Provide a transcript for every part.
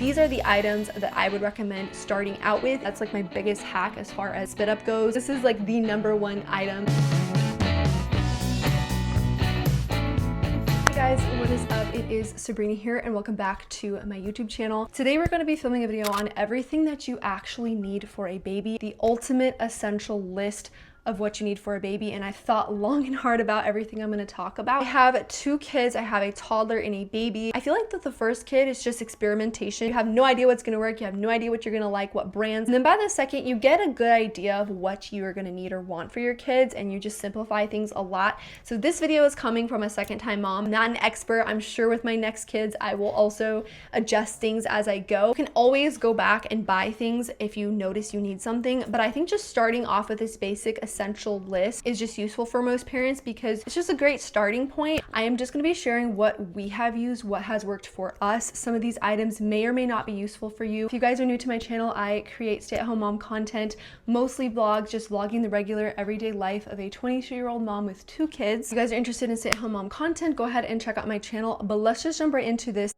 these are the items that I would recommend starting out with. That's like my biggest hack as far as spit up goes. This is like the #1 item. Hey guys, what is up? It is Sabrina here and welcome back to my YouTube channel. Today we're going to be filming a video on everything that you actually need for a baby, the ultimate essential list of what you need for a baby, and I've thought long and hard about everything I'm going to talk about. I have 2 kids. I have a toddler and a baby. I feel like that the first kid is just experimentation. You have no idea what's going to work. You have no idea what you're going to like, what brands. And then by the second, you get a good idea of what you are going to need or want for your kids, and you just simplify things a lot. So this video is coming from a second-time mom, I'm not an expert. I'm sure with my next kids, I will also adjust things as I go. You can always go back and buy things if you notice you need something, but I think just starting off with this basic essential list is just useful for most parents because it's just a great starting point. I am just going to be sharing what we have used, what has worked for us. Some of these items may or may not be useful for you. If you guys are new to my channel, I create stay-at-home mom content, mostly vlogs, just vlogging the regular everyday life of a 22-year-old mom with 2 kids. If you guys are interested in stay-at-home mom content, go ahead and check out my channel, but let's just jump right into this.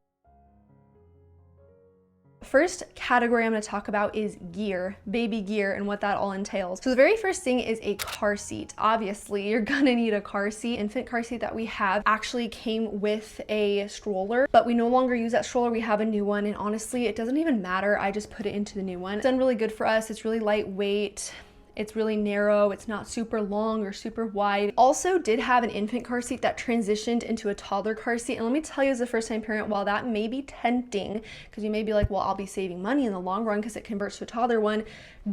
First category I'm going to talk about is gear, baby gear, and what that all entails. So the very first thing is a car seat. Obviously, you're gonna need a car seat. Infant car seat that we have actually came with a stroller, but we no longer use that stroller. We have a new one, and honestly, it doesn't even matter. I just put it into the new one. It's done really good for us. It's really lightweight. It's really narrow. It's not super long or super wide. Also did have an infant car seat that transitioned into a toddler car seat. And let me tell you, as a first-time parent, while that may be tempting, because you may be like, well, I'll be saving money in the long run because it converts to a toddler one.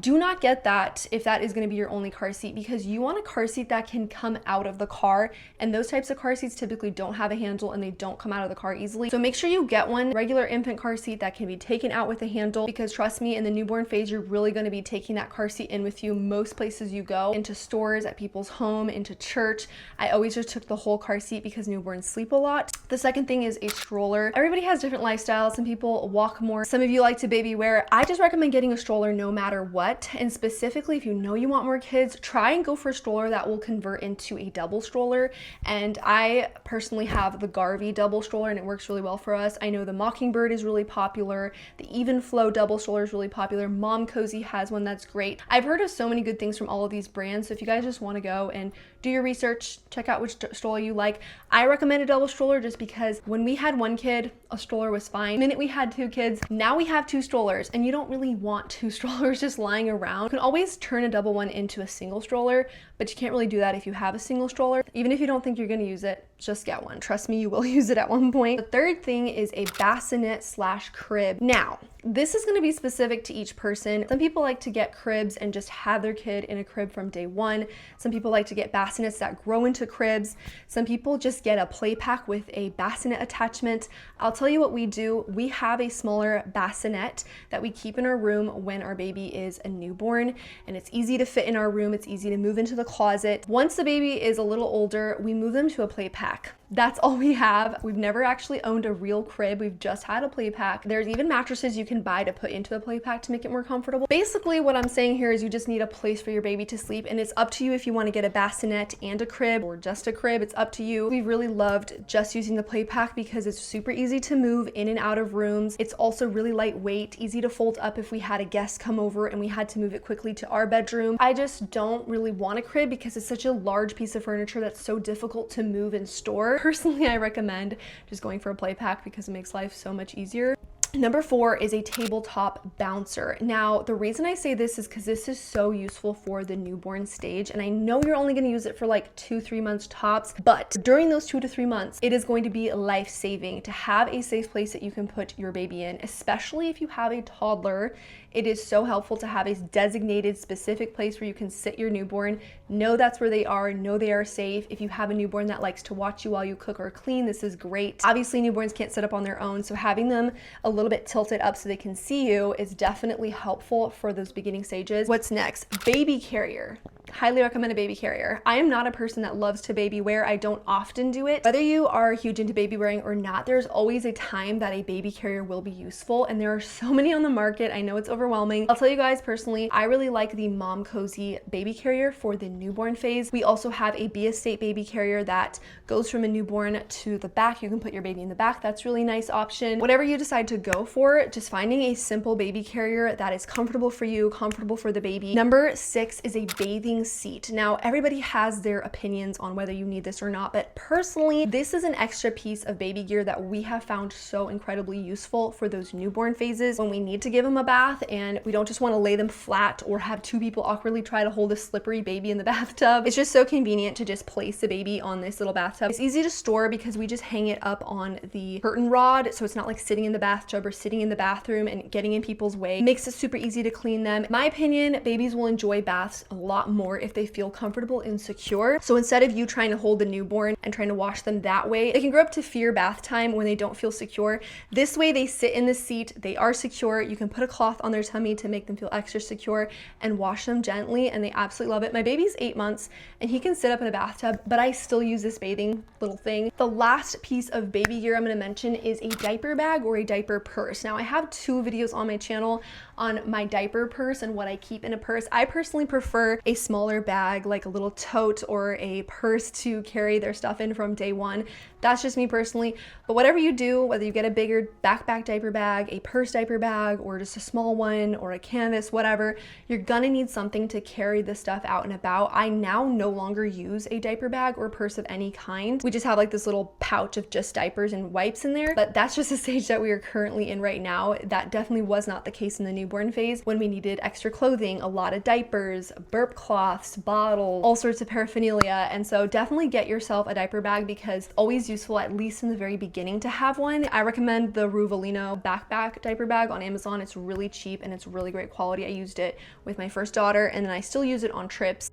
Do not get that if that is going to be your only car seat, because you want a car seat that can come out of the car. And those types of car seats typically don't have a handle and they don't come out of the car easily. So make sure you get one regular infant car seat that can be taken out with a handle, because trust me, in the newborn phase, you're really going to be taking that car seat in with you most places you go, into stores, at people's home, into church. I always just took the whole car seat because newborns sleep a lot. The second thing is a stroller. Everybody has different lifestyles. Some people walk more. Some of you like to baby wear. I just recommend getting a stroller no matter what. And specifically, if you know you want more kids, try and go for a stroller that will convert into a double stroller. And I personally have the Garvey double stroller and it works really well for us. I know the Mockingbird is really popular. The Even Flow double stroller is really popular. Mom Cozy has one that's great. I've heard of so many good things from all of these brands. So if you guys just want to go and do your research, check out which stroller you like. I recommend a double stroller just because when we had 1 kid, a stroller was fine. The minute we had 2 kids, now we have 2 strollers, and you don't really want 2 strollers just lying around. You can always turn a double one into a single stroller, but you can't really do that if you have a single stroller. Even if you don't think you're going to use it, just get one. Trust me, you will use it at one point. The third thing is a bassinet/crib. Now, this is going to be specific to each person. Some people like to get cribs and just have their kid in a crib from day one. Some people like to get bassinets that grow into cribs. Some people just get a play pack with a bassinet attachment. I'll tell you what we do. We have a smaller bassinet that we keep in our room when our baby is a newborn, and it's easy to fit in our room. It's easy to move into the closet. Once the baby is a little older, we move them to a play pack. That's all we have. We've never actually owned a real crib. We've just had a play pack. There's even mattresses you can buy to put into a play pack to make it more comfortable. Basically, what I'm saying here is you just need a place for your baby to sleep, and it's up to you if you want to get a bassinet and a crib or just a crib. It's up to you. We really loved just using the play pack because it's super easy to move in and out of rooms. It's also really lightweight, easy to fold up if we had a guest come over and we had to move it quickly to our bedroom. I just don't really want a crib because it's such a large piece of furniture that's so difficult to move and store. Personally, I recommend just going for a play pack because it makes life so much easier. Number 4 is a tabletop bouncer. Now, the reason I say this is because this is so useful for the newborn stage, and I know you're only going to use it for like 2-3 months tops, but during those 2 to 3 months, it is going to be life-saving to have a safe place that you can put your baby in, especially if you have a toddler. It is so helpful to have a designated specific place where you can sit your newborn, know that's where they are, know they are safe. If you have a newborn that likes to watch you while you cook or clean, this is great. Obviously, newborns can't sit up on their own, so having them a little bit tilted up so they can see you is definitely helpful for those beginning stages. What's next? Baby carrier. highly recommend a baby carrier. I am not a person that loves to baby wear. I don't often do it. Whether you are huge into baby wearing or not, there's always a time that a baby carrier will be useful, and there are so many on the market. I know it's overwhelming. I'll tell you guys personally, I really like the Mom Cozy baby carrier for the newborn phase. We also have a Be Estate baby carrier that goes from a newborn to the back. You can put your baby in the back. That's really nice option. Whatever you decide to go for, just finding a simple baby carrier that is comfortable for you, comfortable for the baby. Number 6 is a bathing seat. Now, everybody has their opinions on whether you need this or not, but personally, this is an extra piece of baby gear that we have found so incredibly useful for those newborn phases when we need to give them a bath and we don't just want to lay them flat or have two people awkwardly try to hold a slippery baby in the bathtub. It's just so convenient to just place the baby on this little bathtub. It's easy to store because we just hang it up on the curtain rod, so it's not like sitting in the bathtub or sitting in the bathroom and getting in people's way. It makes it super easy to clean them. In my opinion, babies will enjoy baths a lot more if they feel comfortable and secure. So instead of you trying to hold the newborn and trying to wash them that way, they can grow up to fear bath time when they don't feel secure. This way they sit in the seat, they are secure. You can put a cloth on their tummy to make them feel extra secure and wash them gently, and they absolutely love it. My baby's 8 months and he can sit up in a bathtub, but I still use this bathing little thing. The last piece of baby gear I'm going to mention is a diaper bag or a diaper purse. Now, I have 2 videos on my channel on my diaper purse and what I keep in a purse. I personally prefer a smaller bag, like a little tote or a purse to carry their stuff in from day one. That's just me personally. But whatever you do, whether you get a bigger backpack diaper bag, a purse diaper bag, or just a small one, or a canvas, whatever, you're gonna need something to carry this stuff out and about. I now no longer use a diaper bag or purse of any kind. We just have like this little pouch of just diapers and wipes in there, but that's just the stage that we are currently in right now. That definitely was not the case in the newborn phase when we needed extra clothing, a lot of diapers, burp cloths, bottles, all sorts of paraphernalia. And so definitely get yourself a diaper bag because it's always useful, at least in the very beginning, to have one. I recommend the Ruvalino backpack diaper bag on Amazon. It's really cheap and it's really great quality. I used it with my first daughter and then I still use it on trips.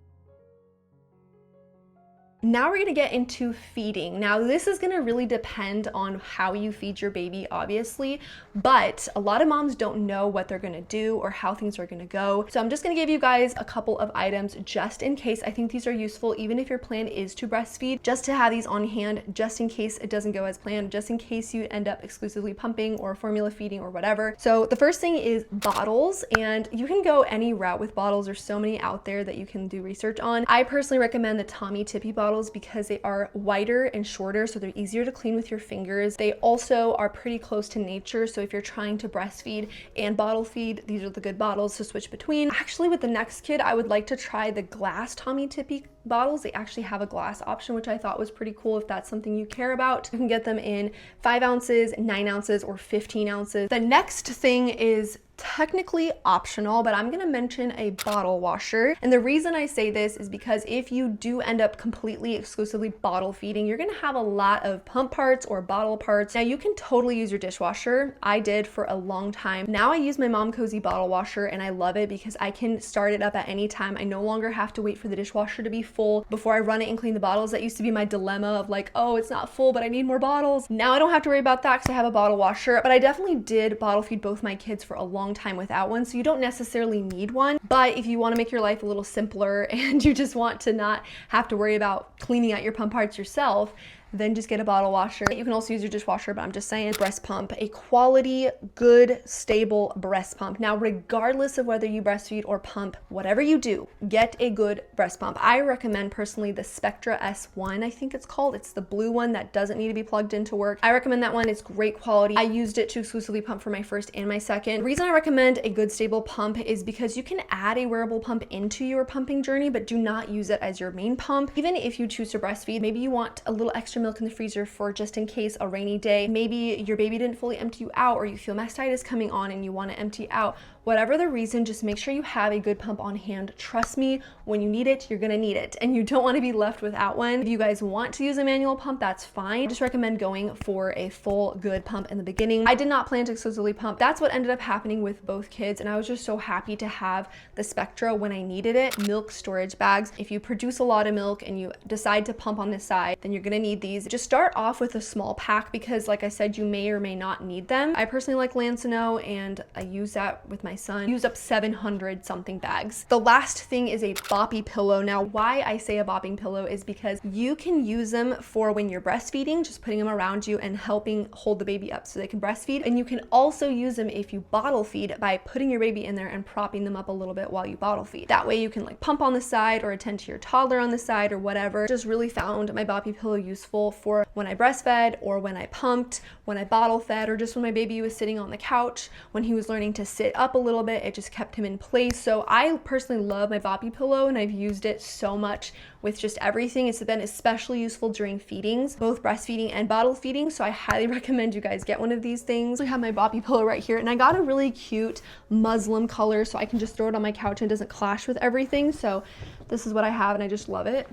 Now we're gonna get into feeding. Now this is gonna really depend on how you feed your baby, obviously, but a lot of moms don't know what they're gonna do or how things are gonna go. So I'm just gonna give you guys a couple of items just in case. I think these are useful, even if your plan is to breastfeed, just to have these on hand, just in case it doesn't go as planned, just in case you end up exclusively pumping or formula feeding or whatever. So the first thing is bottles, and you can go any route with bottles. There's so many out there that you can do research on. I personally recommend the Tommy Tippy bottles because they are wider and shorter, so they're easier to clean with your fingers. They also are pretty close to nature, so if you're trying to breastfeed and bottle feed, these are the good bottles to switch between. Actually, with the next kid, I would like to try the glass Tommy Tippy bottles. They actually have a glass option, which I thought was pretty cool if that's something you care about. You can get them in 5 ounces, 9 ounces, or 15 ounces. The next thing is technically optional, but I'm gonna mention a bottle washer. And the reason I say this is because if you do end up completely exclusively bottle feeding, you're gonna have a lot of pump parts or bottle parts. Now you can totally use your dishwasher. I did for a long time. Now I use my Mom Cozy bottle washer and I love it because I can start it up at any time. I no longer have to wait for the dishwasher to be full before I run it and clean the bottles. That used to be my dilemma of like, oh, it's not full, but I need more bottles. Now I don't have to worry about that because I have a bottle washer, but I definitely did bottle feed both my kids for a long time without one, so you don't necessarily need one. But if you want to make your life a little simpler and you just want to not have to worry about cleaning out your pump parts yourself, then just get a bottle washer. You can also use your dishwasher, but I'm just saying, breast pump, a quality, good, stable breast pump. Now, regardless of whether you breastfeed or pump, whatever you do, get a good breast pump. I recommend personally the Spectra S1, I think it's called. It's the blue one that doesn't need to be plugged into work. I recommend that one. It's great quality. I used it to exclusively pump for my first and my second. The reason I recommend a good, stable pump is because you can add a wearable pump into your pumping journey, but do not use it as your main pump. Even if you choose to breastfeed, maybe you want a little extra milk in the freezer for just in case a rainy day. Maybe your baby didn't fully empty you out, or you feel mastitis coming on and you want to empty out. Whatever the reason, just make sure you have a good pump on hand. Trust me, when you need it, you're gonna need it, and you don't want to be left without one. If you guys want to use a manual pump, that's fine. I just recommend going for a full good pump in the beginning. I did not plan to exclusively pump. That's what ended up happening with both kids, and I was just so happy to have the Spectra when I needed it. Milk storage bags. If you produce a lot of milk and you decide to pump on this side, then you're gonna need these. these. Just start off with a small pack because like I said, you may or may not need them. I personally like Lancino and I use that with my son. I use up 700 something bags. The last thing is a boppy pillow. Now, why I say a bopping pillow is because you can use them for when you're breastfeeding, just putting them around you and helping hold the baby up so they can breastfeed. And you can also use them if you bottle feed by putting your baby in there and propping them up a little bit while you bottle feed. That way you can like pump on the side or attend to your toddler on the side or whatever. Just really found my boppy pillow useful for when I breastfed or when I pumped, when I bottle fed, or just when my baby was sitting on the couch, when he was learning to sit up a little bit, it just kept him in place. So I personally love my boppy pillow and I've used it so much with just everything. It's been especially useful during feedings, both breastfeeding and bottle feeding. So I highly recommend you guys get one of these things. I have my boppy pillow right here and I got a really cute muslin color so I can just throw it on my couch and it doesn't clash with everything. So this is what I have and I just love it.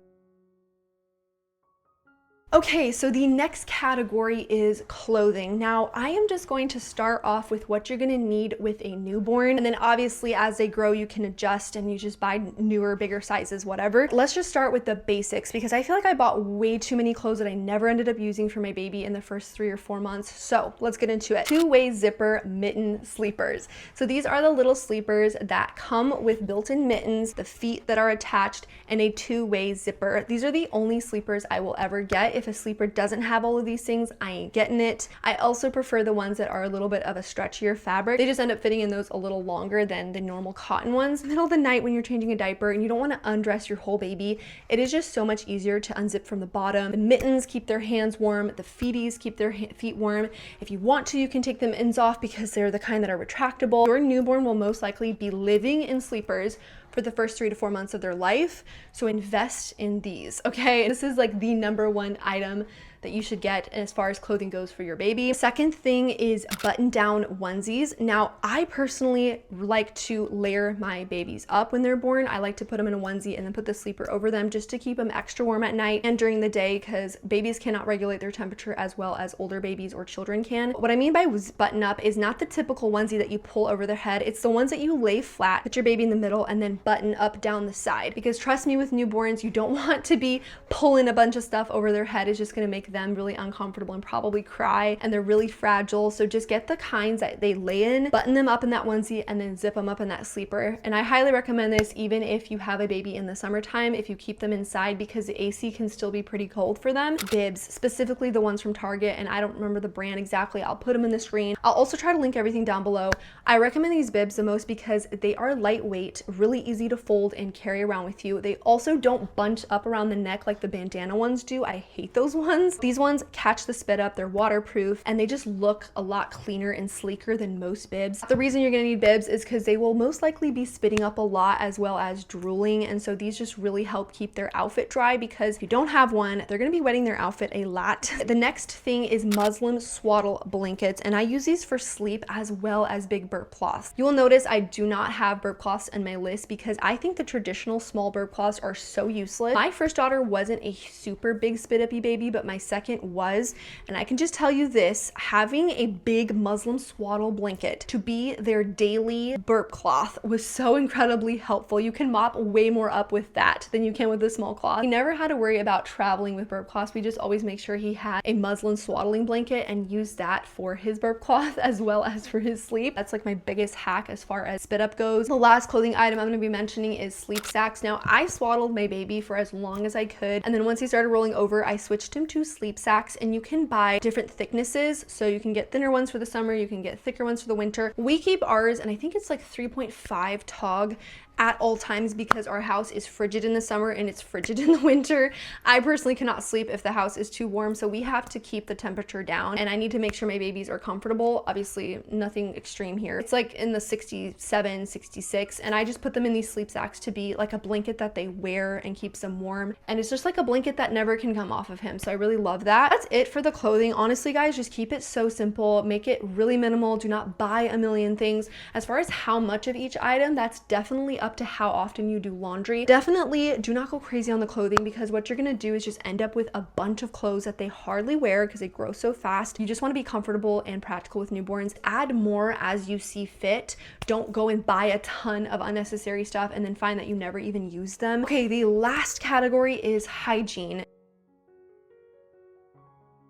Okay, so the next category is clothing. Now, I am just going to start off with what you're gonna need with a newborn. And then obviously as they grow, you can adjust and you just buy newer, bigger sizes, whatever. Let's just start with the basics because I feel like I bought way too many clothes that I never ended up using for my baby in the first 3 or 4 months. So let's get into it. Two-way zipper mitten sleepers. So these are the little sleepers that come with built-in mittens, the feet that are attached, and a two-way zipper. These are the only sleepers I will ever get. If a sleeper doesn't have all of these things, I ain't getting it. I also prefer the ones that are a little bit of a stretchier fabric. They just end up fitting in those a little longer than the normal cotton ones. Middle of the night when you're changing a diaper and you don't want to undress your whole baby, it is just so much easier to unzip from the bottom. The mittens keep their hands warm, the feeties keep their feet warm. If you want to, you can take the mittens off because they're the kind that are retractable. Your newborn will most likely be living in sleepers for the first 3 to 4 months of their life. So invest in these, okay? This is like the #1 item that you should get as far as clothing goes for your baby. Second thing is button down onesies. Now, I personally like to layer my babies up when they're born. I like to put them in a onesie and then put the sleeper over them just to keep them extra warm at night and during the day because babies cannot regulate their temperature as well as older babies or children can. What I mean by button up is not the typical onesie that you pull over their head. It's the ones that you lay flat, put your baby in the middle, and then button up down the side. Because trust me, with newborns, you don't want to be pulling a bunch of stuff over their head. It's just gonna make them really uncomfortable and probably cry, and they're really fragile. So just get the kinds that they lay in, button them up in that onesie, and then zip them up in that sleeper. And I highly recommend this even if you have a baby in the summertime, if you keep them inside, because the AC can still be pretty cold for them. Bibs, specifically the ones from Target, and I don't remember the brand exactly. I'll put them in the screen. I'll also try to link everything down below. I recommend these bibs the most because they are lightweight, really easy to fold and carry around with you. They also don't bunch up around the neck like the bandana ones do. I hate those ones. These ones catch the spit up, they're waterproof, and they just look a lot cleaner and sleeker than most bibs. The reason you're gonna need bibs is because they will most likely be spitting up a lot as well as drooling, and so these just really help keep their outfit dry because if you don't have one, they're gonna be wetting their outfit a lot. The next thing is muslin swaddle blankets, and I use these for sleep as well as big burp cloths. You will notice I do not have burp cloths in my list because I think the traditional small burp cloths are so useless. My first daughter wasn't a super big spit uppy baby, but my second was, and I can just tell you this, having a big muslin swaddle blanket to be their daily burp cloth was so incredibly helpful. You can mop way more up with that than you can with a small cloth. He never had to worry about traveling with burp cloths. We just always make sure he had a muslin swaddling blanket and use that for his burp cloth as well as for his sleep. That's like my biggest hack as far as spit up goes. The last clothing item I'm going to be mentioning is sleep sacks. Now, I swaddled my baby for as long as I could, and then once he started rolling over, I switched him to sleep sacks, and you can buy different thicknesses. So you can get thinner ones for the summer, you can get thicker ones for the winter. We keep ours, and I think it's like 3.5 tog at all times because our house is frigid in the summer and it's frigid in the winter. I personally cannot sleep if the house is too warm, so we have to keep the temperature down, and I need to make sure my babies are comfortable. Obviously nothing extreme here. It's like in the 67, 66, and I just put them in these sleep sacks to be like a blanket that they wear and keeps them warm, and it's just like a blanket that never can come off of him. So I really love that. That's it for the clothing. Honestly, guys, just keep it so simple, make it really minimal. Do not buy a million things. As far as how much of each item, that's definitely up to how often you do laundry. Definitely do not go crazy on the clothing because what you're gonna do is just end up with a bunch of clothes that they hardly wear because they grow so fast. You just want to be comfortable and practical with newborns. Add more as you see fit. Don't go and buy a ton of unnecessary stuff and then find that you never even use them. Okay, the last category is hygiene.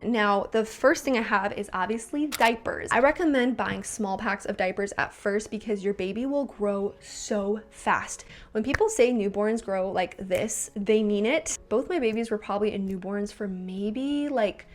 Now, the first thing I have is obviously diapers. I recommend buying small packs of diapers at first because your baby will grow so fast. When people say newborns grow like this, they mean it. Both my babies were probably in newborns for maybe like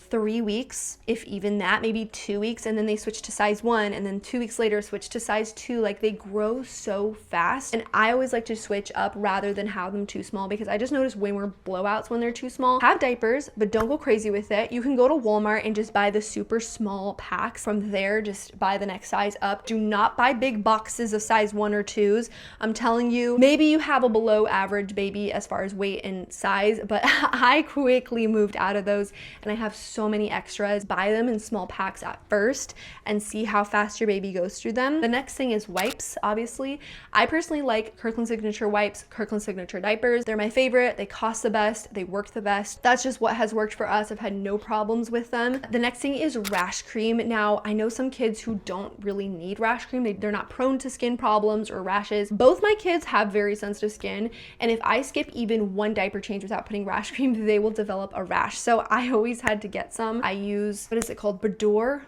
3 weeks, if even that, maybe 2 weeks, and then they switch to size 1, and then 2 weeks later switch to size 2. Like, they grow so fast, and I always like to switch up rather than have them too small because I just notice way more blowouts when they're too small. Have diapers, but don't go crazy with it. You can go to Walmart and just buy the super small packs. From there, just buy the next size up. Do not buy big boxes of size 1 or 2s. I'm telling you, maybe you have a below average baby as far as weight and size, but I quickly moved out of those, and I have so many extras. Buy them in small packs at first and see how fast your baby goes through them. The next thing is wipes, obviously. I personally like Kirkland Signature wipes, Kirkland Signature diapers. They're my favorite. They cost the best. They work the best. That's just what has worked for us. I've had no problems with them. The next thing is rash cream. Now, I know some kids who don't really need rash cream. They're not prone to skin problems or rashes. Both my kids have very sensitive skin, and if I skip even one diaper change without putting rash cream, they will develop a rash. So I always had to get some. I use, what is it called? Bordeaux?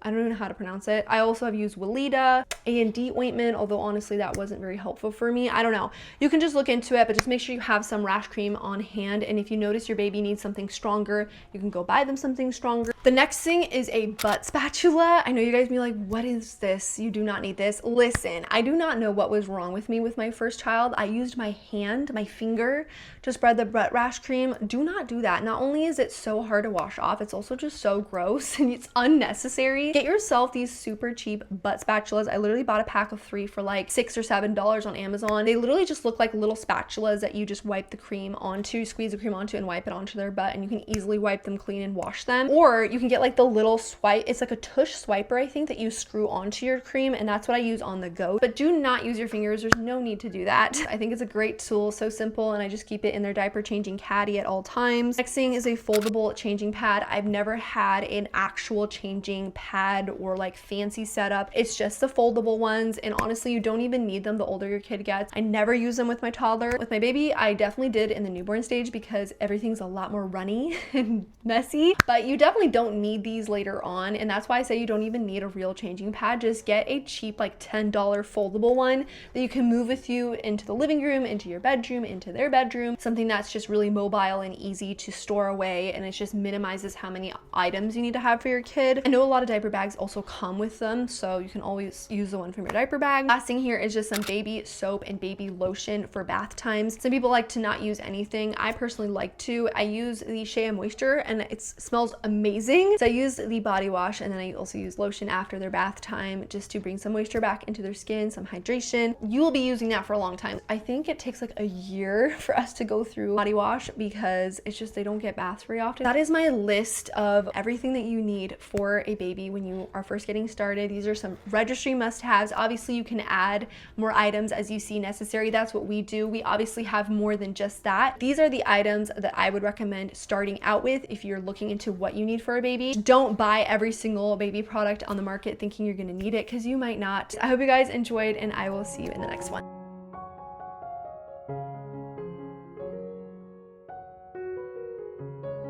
I don't even know how to pronounce it. I also have used Weleda, A&D ointment, although honestly that wasn't very helpful for me. I don't know. You can just look into it, but just make sure you have some rash cream on hand. And if you notice your baby needs something stronger, you can go buy them something stronger. The next thing is a butt spatula. I know you guys be like, what is this? You do not need this. Listen, I do not know what was wrong with me with my first child. I used my hand, my finger, to spread the butt rash cream. Do not do that. Not only is it so hard to wash off, it's also just so gross and it's unnecessary. Get yourself these super cheap butt spatulas. I literally bought a pack of 3 for like $6 or $7 on Amazon. They literally just look like little spatulas that you just wipe the cream onto, squeeze the cream onto, and wipe it onto their butt, and you can easily wipe them clean and wash them. Or you can get like the little swipe. It's like a tush swiper, I think, that you screw onto your cream, and that's what I use on the go. But do not use your fingers. There's no need to do that. I think it's a great tool, so simple, and I just keep it in their diaper changing caddy at all times. Next thing is a foldable changing pad. I've never had an actual changing pad or like fancy setup. It's just the foldable ones, and honestly, you don't even need them the older your kid gets. I never use them with my toddler. With my baby, I definitely did in the newborn stage because everything's a lot more runny and messy, but you definitely don't need these later on, and that's why I say you don't even need a real changing pad. Just get a cheap like $10 foldable one that you can move with you into the living room, into your bedroom, into their bedroom, something that's just really mobile and easy to store away, and it just minimizes how many items you need to have for your kid. I know a lot of diaper bags also come with them, so you can always use the one from your diaper bag. Last thing here is just some baby soap and baby lotion for bath times. Some people like to not use anything. I personally like to. I use the Shea Moisture, and it smells amazing. So I use the body wash, and then I also use lotion after their bath time just to bring some moisture back into their skin, some hydration. You will be using that for a long time. I think it takes like a year for us to go through body wash because it's just they don't get baths very often. That is my list of everything that you need for a baby when you are first getting started. These are some registry must-haves. Obviously, you can add more items as you see necessary. That's what we do. We obviously have more than just that. These are the items that I would recommend starting out with if you're looking into what you need for a baby. Don't buy every single baby product on the market thinking you're going to need it because you might not. I hope you guys enjoyed, and I will see you in the next one.